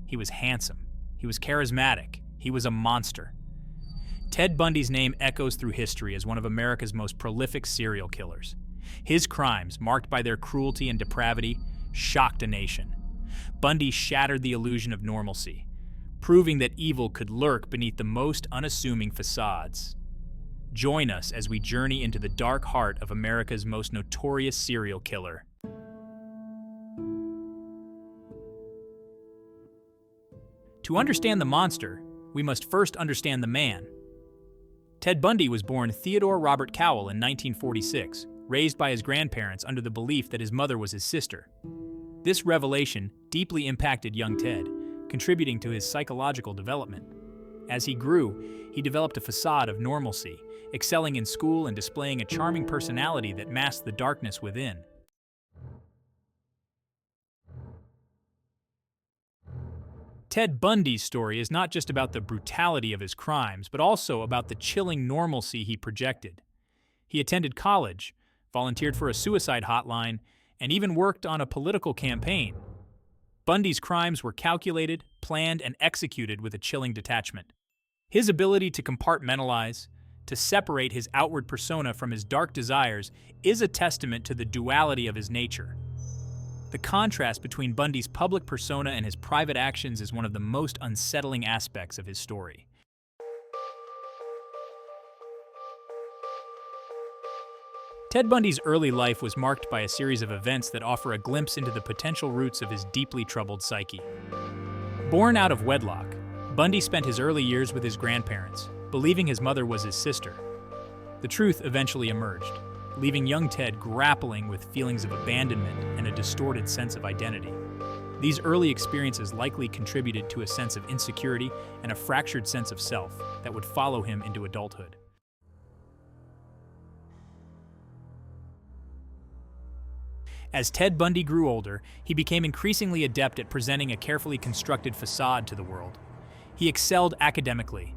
He was handsome. He was charismatic. He was a monster. Ted Bundy's name echoes through history as one of America's most prolific serial killers. His crimes, marked by their cruelty and depravity, shocked a nation. Bundy shattered the illusion of normalcy, proving that evil could lurk beneath the most unassuming facades. Join us as we journey into the dark heart of America's most notorious serial killer. To understand the monster, we must first understand the man. Ted Bundy was born Theodore Robert Cowell in 1946, raised by his grandparents under the belief that his mother was his sister. This revelation deeply impacted young Ted, contributing to his psychological development. As he grew, he developed a facade of normalcy, excelling in school and displaying a charming personality that masked the darkness within. Ted Bundy's story is not just about the brutality of his crimes, but also about the chilling normalcy he projected. He attended college, volunteered for a suicide hotline, and even worked on a political campaign. Bundy's crimes were calculated, planned, and executed with a chilling detachment. His ability to compartmentalize, to separate his outward persona from his dark desires, is a testament to the duality of his nature. The contrast between Bundy's public persona and his private actions is one of the most unsettling aspects of his story. Ted Bundy's early life was marked by a series of events that offer a glimpse into the potential roots of his deeply troubled psyche. Born out of wedlock, Bundy spent his early years with his grandparents, believing his mother was his sister. The truth eventually emerged, leaving young Ted grappling with feelings of abandonment and a distorted sense of identity. These early experiences likely contributed to a sense of insecurity and a fractured sense of self that would follow him into adulthood. As Ted Bundy grew older, he became increasingly adept at presenting a carefully constructed facade to the world. He excelled academically,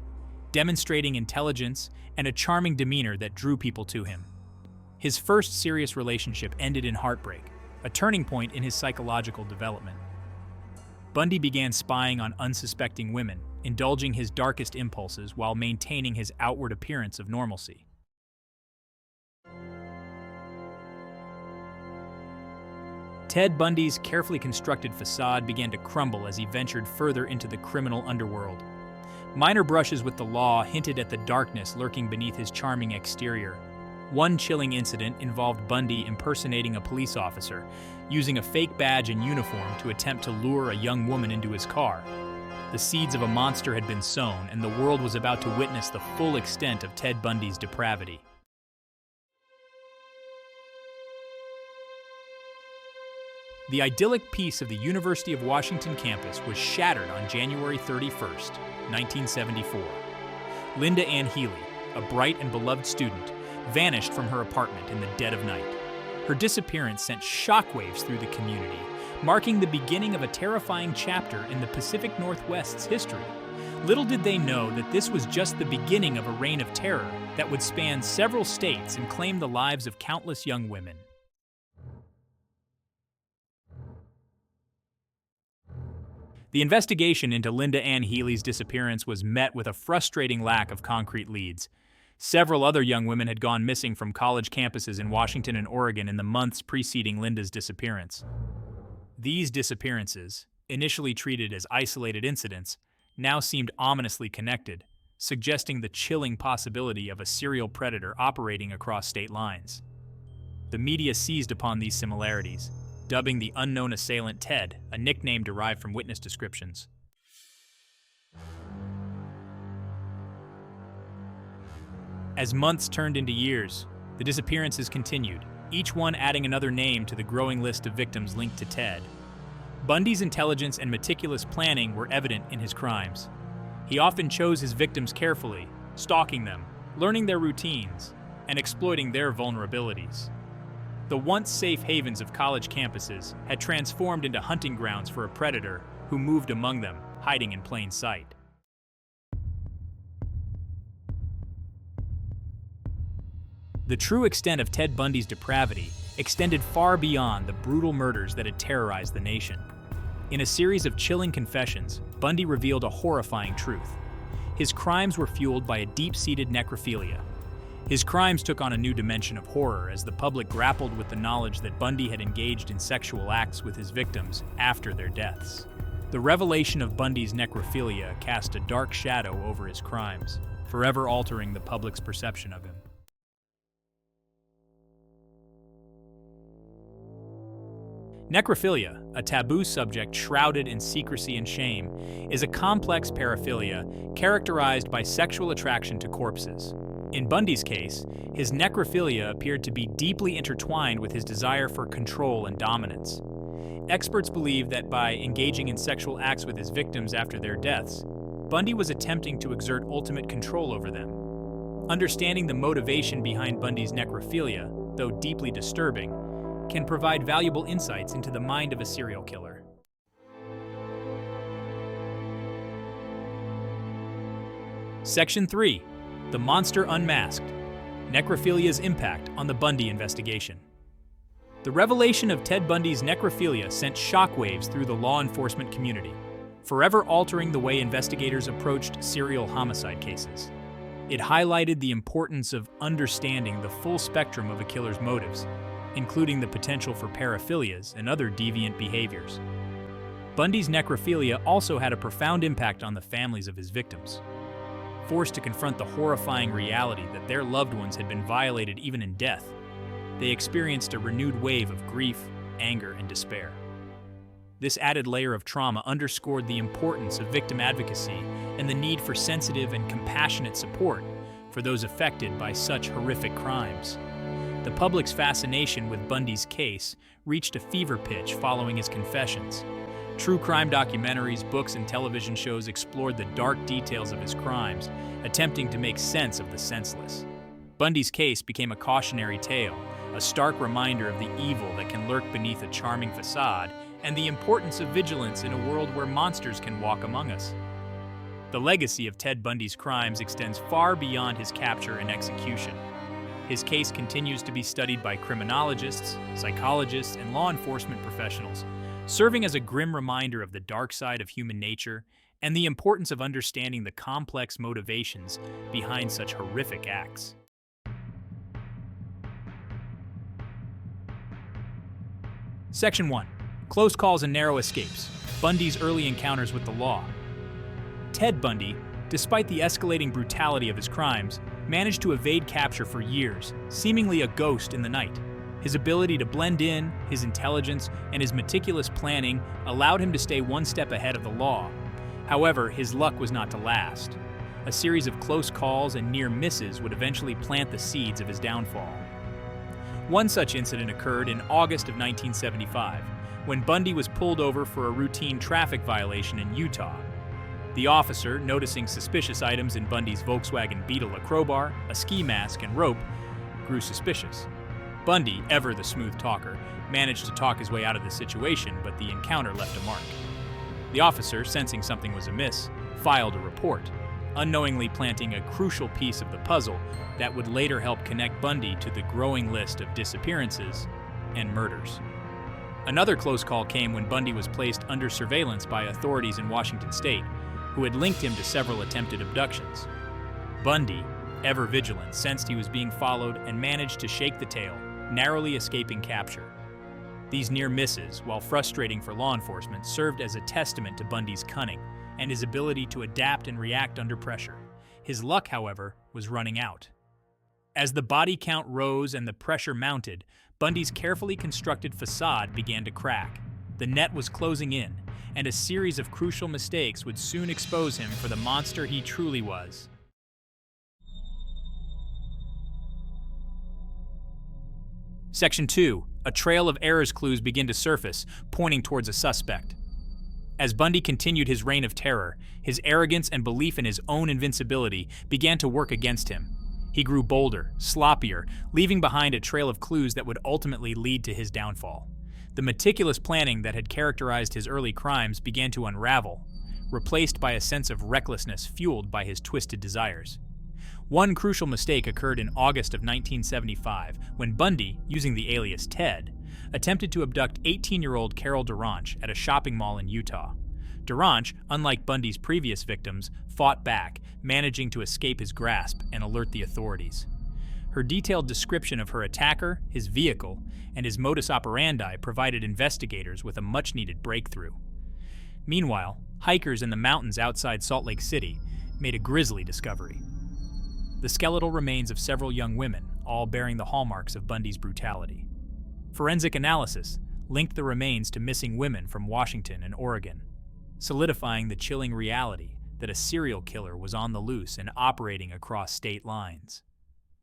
demonstrating intelligence and a charming demeanor that drew people to him. His first serious relationship ended in heartbreak, a turning point in his psychological development. Bundy began spying on unsuspecting women, indulging his darkest impulses while maintaining his outward appearance of normalcy. Ted Bundy's carefully constructed facade began to crumble as he ventured further into the criminal underworld. Minor brushes with the law hinted at the darkness lurking beneath his charming exterior. One chilling incident involved Bundy impersonating a police officer, using a fake badge and uniform to attempt to lure a young woman into his car. The seeds of a monster had been sown, and the world was about to witness the full extent of Ted Bundy's depravity. The idyllic peace of the University of Washington campus was shattered on January 31st, 1974. Linda Ann Healy, a bright and beloved student, vanished from her apartment in the dead of night. Her disappearance sent shockwaves through the community, marking the beginning of a terrifying chapter in the Pacific Northwest's history. Little did they know that this was just the beginning of a reign of terror that would span several states and claim the lives of countless young women. The investigation into Linda Ann Healy's disappearance was met with a frustrating lack of concrete leads. Several other young women had gone missing from college campuses in Washington and Oregon in the months preceding Linda's disappearance. These disappearances, initially treated as isolated incidents, now seemed ominously connected, suggesting the chilling possibility of a serial predator operating across state lines. The media seized upon these similarities, dubbing the unknown assailant Ted, a nickname derived from witness descriptions. As months turned into years, the disappearances continued, each one adding another name to the growing list of victims linked to Ted. Bundy's intelligence and meticulous planning were evident in his crimes. He often chose his victims carefully, stalking them, learning their routines, and exploiting their vulnerabilities. The once safe havens of college campuses had transformed into hunting grounds for a predator who moved among them, hiding in plain sight. The true extent of Ted Bundy's depravity extended far beyond the brutal murders that had terrorized the nation. In a series of chilling confessions, Bundy revealed a horrifying truth. His crimes were fueled by a deep-seated necrophilia. His crimes took on a new dimension of horror as the public grappled with the knowledge that Bundy had engaged in sexual acts with his victims after their deaths. The revelation of Bundy's necrophilia cast a dark shadow over his crimes, forever altering the public's perception of him. Necrophilia, a taboo subject shrouded in secrecy and shame, is a complex paraphilia characterized by sexual attraction to corpses. In Bundy's case, his necrophilia appeared to be deeply intertwined with his desire for control and dominance. Experts believe that by engaging in sexual acts with his victims after their deaths, Bundy was attempting to exert ultimate control over them. Understanding the motivation behind Bundy's necrophilia, though deeply disturbing, can provide valuable insights into the mind of a serial killer. Section 3. The Monster Unmasked. Necrophilia's Impact on the Bundy Investigation. The revelation of Ted Bundy's necrophilia sent shockwaves through the law enforcement community, forever altering the way investigators approached serial homicide cases. It highlighted the importance of understanding the full spectrum of a killer's motives, including the potential for paraphilias and other deviant behaviors. Bundy's necrophilia also had a profound impact on the families of his victims. Forced to confront the horrifying reality that their loved ones had been violated even in death, they experienced a renewed wave of grief, anger, and despair. This added layer of trauma underscored the importance of victim advocacy and the need for sensitive and compassionate support for those affected by such horrific crimes. The public's fascination with Bundy's case reached a fever pitch following his confessions. True crime documentaries, books, and television shows explored the dark details of his crimes, attempting to make sense of the senseless. Bundy's case became a cautionary tale, a stark reminder of the evil that can lurk beneath a charming facade and the importance of vigilance in a world where monsters can walk among us. The legacy of Ted Bundy's crimes extends far beyond his capture and execution. His case continues to be studied by criminologists, psychologists, and law enforcement professionals, serving as a grim reminder of the dark side of human nature and the importance of understanding the complex motivations behind such horrific acts. Section 1. Close Calls and Narrow Escapes. Bundy's Early Encounters with the Law. Ted Bundy, despite the escalating brutality of his crimes, managed to evade capture for years, seemingly a ghost in the night. His ability to blend in, his intelligence, and his meticulous planning allowed him to stay one step ahead of the law. However, his luck was not to last. A series of close calls and near misses would eventually plant the seeds of his downfall. One such incident occurred in August of 1975, when Bundy was pulled over for a routine traffic violation in Utah. The officer, noticing suspicious items in Bundy's Volkswagen Beetle, a crowbar, a ski mask, and rope, grew suspicious. Bundy, ever the smooth talker, managed to talk his way out of the situation, but the encounter left a mark. The officer, sensing something was amiss, filed a report, unknowingly planting a crucial piece of the puzzle that would later help connect Bundy to the growing list of disappearances and murders. Another close call came when Bundy was placed under surveillance by authorities in Washington state, who had linked him to several attempted abductions. Bundy, ever vigilant, sensed he was being followed and managed to shake the tail, narrowly escaping capture. These near misses, while frustrating for law enforcement, served as a testament to Bundy's cunning and his ability to adapt and react under pressure. His luck, however, was running out. As the body count rose and the pressure mounted, Bundy's carefully constructed facade began to crack. The net was closing in, and a series of crucial mistakes would soon expose him for the monster he truly was. Section 2. A trail of errors clues begin to surface, pointing towards a suspect. As Bundy continued his reign of terror, his arrogance and belief in his own invincibility began to work against him. He grew bolder, sloppier, leaving behind a trail of clues that would ultimately lead to his downfall. The meticulous planning that had characterized his early crimes began to unravel, replaced by a sense of recklessness fueled by his twisted desires. One crucial mistake occurred in August of 1975, when Bundy, using the alias Ted, attempted to abduct 18-year-old Carol Duranch at a shopping mall in Utah. Duranch, unlike Bundy's previous victims, fought back, managing to escape his grasp and alert the authorities. Her detailed description of her attacker, his vehicle, and his modus operandi provided investigators with a much-needed breakthrough. Meanwhile, hikers in the mountains outside Salt Lake City made a grisly discovery: the skeletal remains of several young women, all bearing the hallmarks of Bundy's brutality. Forensic analysis linked the remains to missing women from Washington and Oregon, solidifying the chilling reality that a serial killer was on the loose and operating across state lines.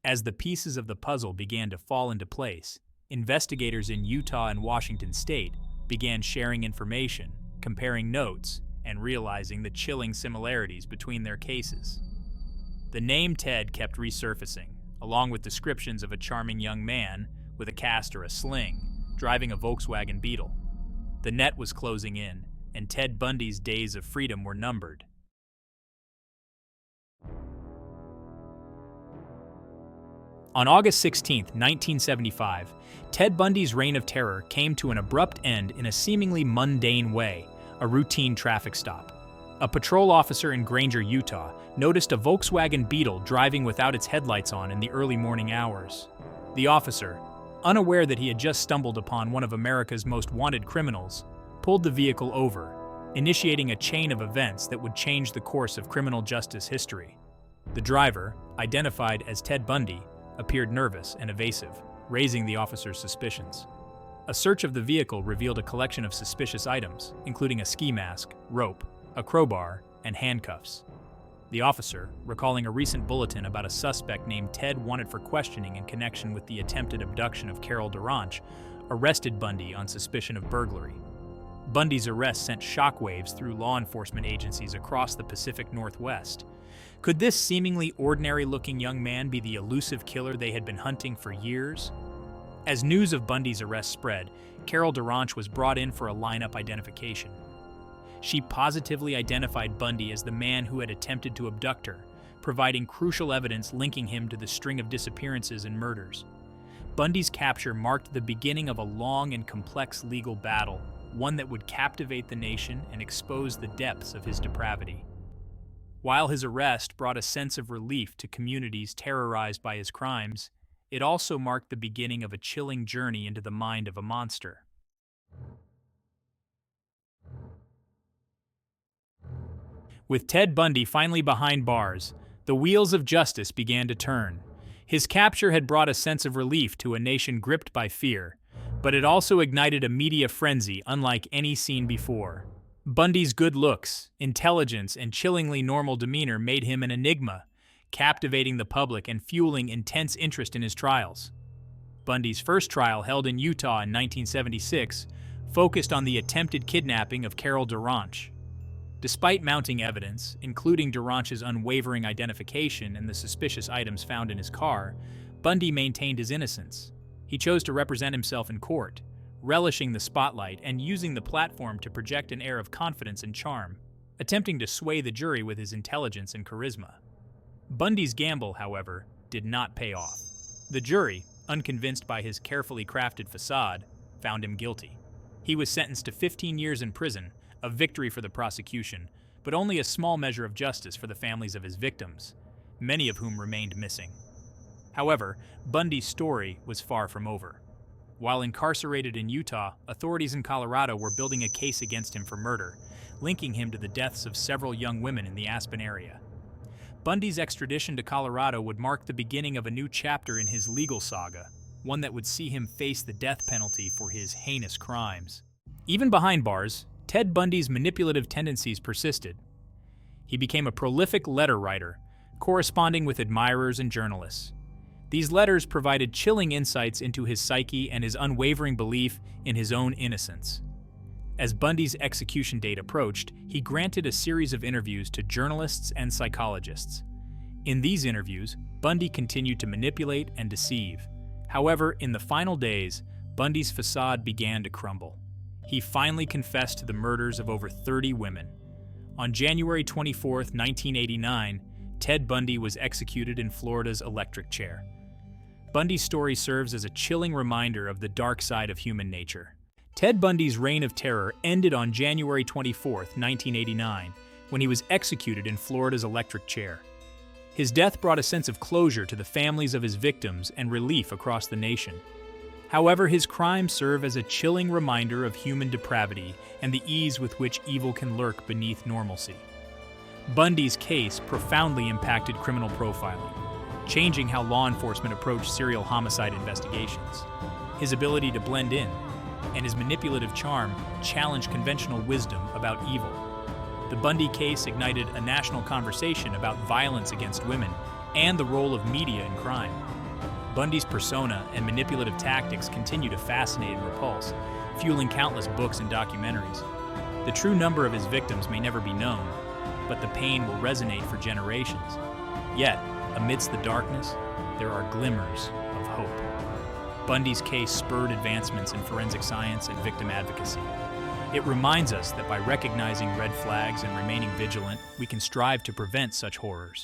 As the pieces of the puzzle began to fall into place, investigators in Utah and Washington state began sharing information, comparing notes, and realizing the chilling similarities between their cases. The name Ted kept resurfacing, along with descriptions of a charming young man with a cast or a sling, driving a Volkswagen Beetle. The net was closing in, and Ted Bundy's days of freedom were numbered. On August 16, 1975, Ted Bundy's reign of terror came to an abrupt end in a seemingly mundane way, a routine traffic stop. A patrol officer in Granger, Utah, noticed a Volkswagen Beetle driving without its headlights on in the early morning hours. The officer, unaware that he had just stumbled upon one of America's most wanted criminals, pulled the vehicle over, initiating a chain of events that would change the course of criminal justice history. The driver, identified as Ted Bundy, appeared nervous and evasive, raising the officer's suspicions. A search of the vehicle revealed a collection of suspicious items, including a ski mask, rope, a crowbar, and handcuffs. The officer, recalling a recent bulletin about a suspect named Ted wanted for questioning in connection with the attempted abduction of Carol Duranch, arrested Bundy on suspicion of burglary. Bundy's arrest sent shockwaves through law enforcement agencies across the Pacific Northwest. Could this seemingly ordinary-looking young man be the elusive killer they had been hunting for years? As news of Bundy's arrest spread, Carol Duranch was brought in for a lineup identification. She positively identified Bundy as the man who had attempted to abduct her, providing crucial evidence linking him to the string of disappearances and murders. Bundy's capture marked the beginning of a long and complex legal battle, one that would captivate the nation and expose the depths of his depravity. While his arrest brought a sense of relief to communities terrorized by his crimes, it also marked the beginning of a chilling journey into the mind of a monster. With Ted Bundy finally behind bars, the wheels of justice began to turn. His capture had brought a sense of relief to a nation gripped by fear, but it also ignited a media frenzy unlike any seen before. Bundy's good looks, intelligence, and chillingly normal demeanor made him an enigma, captivating the public and fueling intense interest in his trials. Bundy's first trial, held in Utah in 1976, focused on the attempted kidnapping of Carol Duranch. Despite mounting evidence, including Duranch's unwavering identification and the suspicious items found in his car, Bundy maintained his innocence. He chose to represent himself in court, relishing the spotlight and using the platform to project an air of confidence and charm, attempting to sway the jury with his intelligence and charisma. Bundy's gamble, however, did not pay off. The jury, unconvinced by his carefully crafted facade, found him guilty. He was sentenced to 15 years in prison, a victory for the prosecution, but only a small measure of justice for the families of his victims, many of whom remained missing. However, Bundy's story was far from over. While incarcerated in Utah, authorities in Colorado were building a case against him for murder, linking him to the deaths of several young women in the Aspen area. Bundy's extradition to Colorado would mark the beginning of a new chapter in his legal saga, one that would see him face the death penalty for his heinous crimes. Even behind bars, Ted Bundy's manipulative tendencies persisted. He became a prolific letter writer, corresponding with admirers and journalists. These letters provided chilling insights into his psyche and his unwavering belief in his own innocence. As Bundy's execution date approached, he granted a series of interviews to journalists and psychologists. In these interviews, Bundy continued to manipulate and deceive. However, in the final days, Bundy's facade began to crumble. He finally confessed to the murders of over 30 women. On January 24, 1989, Ted Bundy was executed in Florida's electric chair. Bundy's story serves as a chilling reminder of the dark side of human nature. Ted Bundy's reign of terror ended on January 24, 1989, when he was executed in Florida's electric chair. His death brought a sense of closure to the families of his victims and relief across the nation. However, his crimes serve as a chilling reminder of human depravity and the ease with which evil can lurk beneath normalcy. Bundy's case profoundly impacted criminal profiling, changing how law enforcement approached serial homicide investigations. His ability to blend in and his manipulative charm challenged conventional wisdom about evil. The Bundy case ignited a national conversation about violence against women and the role of media in crime. Bundy's persona and manipulative tactics continue to fascinate and repulse, fueling countless books and documentaries. The true number of his victims may never be known, but the pain will resonate for generations. Yet, amidst the darkness, there are glimmers of hope. Bundy's case spurred advancements in forensic science and victim advocacy. It reminds us that by recognizing red flags and remaining vigilant, we can strive to prevent such horrors.